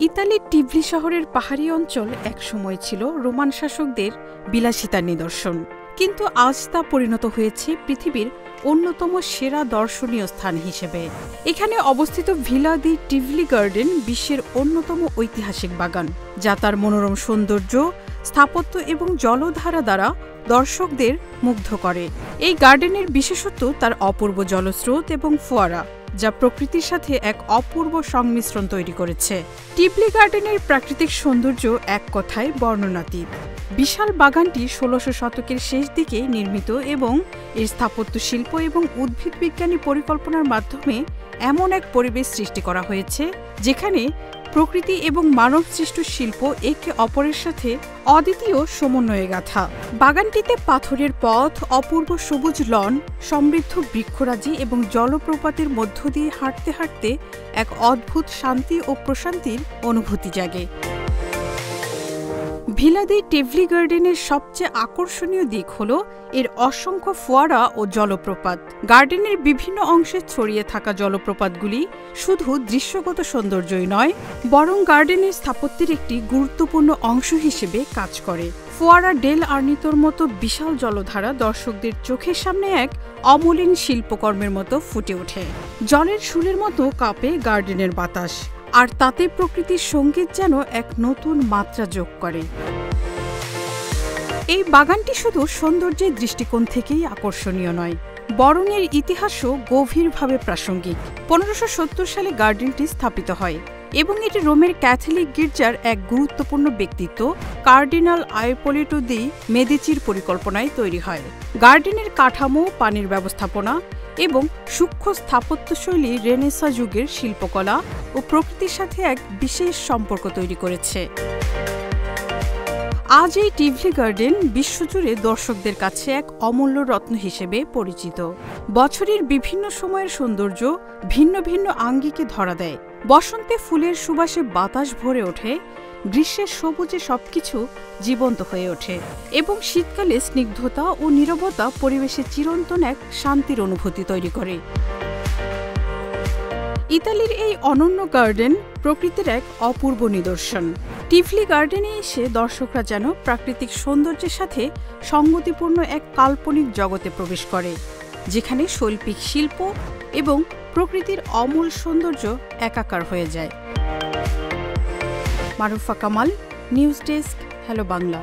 ইতালির টিভলি শহরের পাহাড়ি অঞ্চল একসময় ছিল রোমান শাসকদের বিলাসিতার নিদর্শন, কিন্তু আজ তা পরিণত হয়েছে পৃথিবীর অন্যতম সেরা দর্শনীয় স্থান হিসেবে। এখানে অবস্থিত ভিলা দি টিভলি গার্ডেন বিশ্বের অন্যতম ঐতিহাসিক বাগান, যা তার মনোরম সৌন্দর্য, স্থাপত্য এবং জলধারা দ্বারা দর্শকদের মুগ্ধ করে। এই গার্ডেনের বিশেষত্ব তার অপূর্ব জলস্রোত এবং ফোয়ারা, যা প্রকৃতির সাথে এক অপূর্ব সংমিশ্রণ তৈরি করেছে। টিভলি গার্ডেনের প্রাকৃতিক সৌন্দর্য এক কথায় বর্ণনাতীত। বিশাল বাগানটি ১৬০০ শতকের শেষ দিকে নির্মিত এবং এর স্থাপত্য শিল্প এবং উদ্ভিদবিজ্ঞানী পরিকল্পনার মাধ্যমে এমন এক পরিবেশ সৃষ্টি করা হয়েছে যেখানে প্রকৃতি এবং মানবসৃষ্ট শিল্প একে অপরের সাথে অদ্বিতীয় সমন্বয়ে গাঁথা। বাগানটিতে পাথরের পথ, অপূর্ব সবুজ লন, সমৃদ্ধ বৃক্ষরাজি এবং জলপ্রপাতের মধ্য দিয়ে হাঁটতে হাঁটতে এক অদ্ভুত শান্তি ও প্রশান্তির অনুভূতি জাগে। ভিলা দি টিভলি গার্ডেনের সবচেয়ে আকর্ষণীয় দিক হল এর অসংখ্য ফোয়ারা ও জলপ্রপাত। গার্ডেনের বিভিন্ন অংশে ছড়িয়ে থাকা জলপ্রপাতগুলি শুধু দৃশ্যগত সৌন্দর্যই নয়, বরং গার্ডেনের স্থাপত্যের একটি গুরুত্বপূর্ণ অংশ হিসেবে কাজ করে। ফোয়ারা ডেল আর্নিতোর মতো বিশাল জলধারা দর্শকদের চোখের সামনে এক অমলিন শিল্পকর্মের মতো ফুটে ওঠে। জলের শুলের মতো কাঁপে গার্ডেনের বাতাস, আর তাতে প্রকৃতির সঙ্গীত যেন এক নতুন মাত্রা যোগ করে। এই বাগানটি শুধু সৌন্দর্যের দৃষ্টিকোণ থেকেই আকর্ষণীয় নয়, বরং এর ইতিহাসও গভীরভাবে প্রাসঙ্গিক। ১৫৭০ সালে গার্ডেনটি স্থাপিত হয় এবং এটি রোমের ক্যাথলিক গির্জার এক গুরুত্বপূর্ণ ব্যক্তিত্ব কার্ডিনাল আইপোলিটো দি মেদিচির পরিকল্পনায় তৈরি হয়। গার্ডেনের কাঠামো, পানির ব্যবস্থাপনা এবং সূক্ষ্ম স্থাপত্যশৈলী রেনেসাঁ যুগের শিল্পকলা ও প্রকৃতির সাথে এক বিশেষ সম্পর্ক তৈরি করেছে। আজ এই টিভলি গার্ডেন বিশ্বজুড়ে দর্শকদের কাছে এক অমূল্য রত্ন হিসেবে পরিচিত। বছরের বিভিন্ন সময়ের সৌন্দর্য ভিন্ন ভিন্ন আঙ্গিকে ধরা দেয়। বসন্তে ফুলের সুবাসে বাতাস ভরে ওঠে, গ্রীষ্মের সবুজে সবকিছু জীবন্ত হয়ে ওঠে এবং শীতকালে স্নিগ্ধতা ও নীরবতা পরিবেশে চিরন্তন এক শান্তির অনুভূতি তৈরি করে। ইতালির এই অনন্য গার্ডেন প্রকৃতির এক অপূর্ব নিদর্শন। টিভলি গার্ডেনে এসে দর্শকরা যেন প্রাকৃতিক সৌন্দর্যের সাথে সংগতিপূর্ণ এক কাল্পনিক জগতে প্রবেশ করে, যেখানে শৈল্পিক শিল্প এবং প্রকৃতির অমূল সৌন্দর্য একাকার হয়ে যায়। Marufa Kamal, news desk, hello Bangla.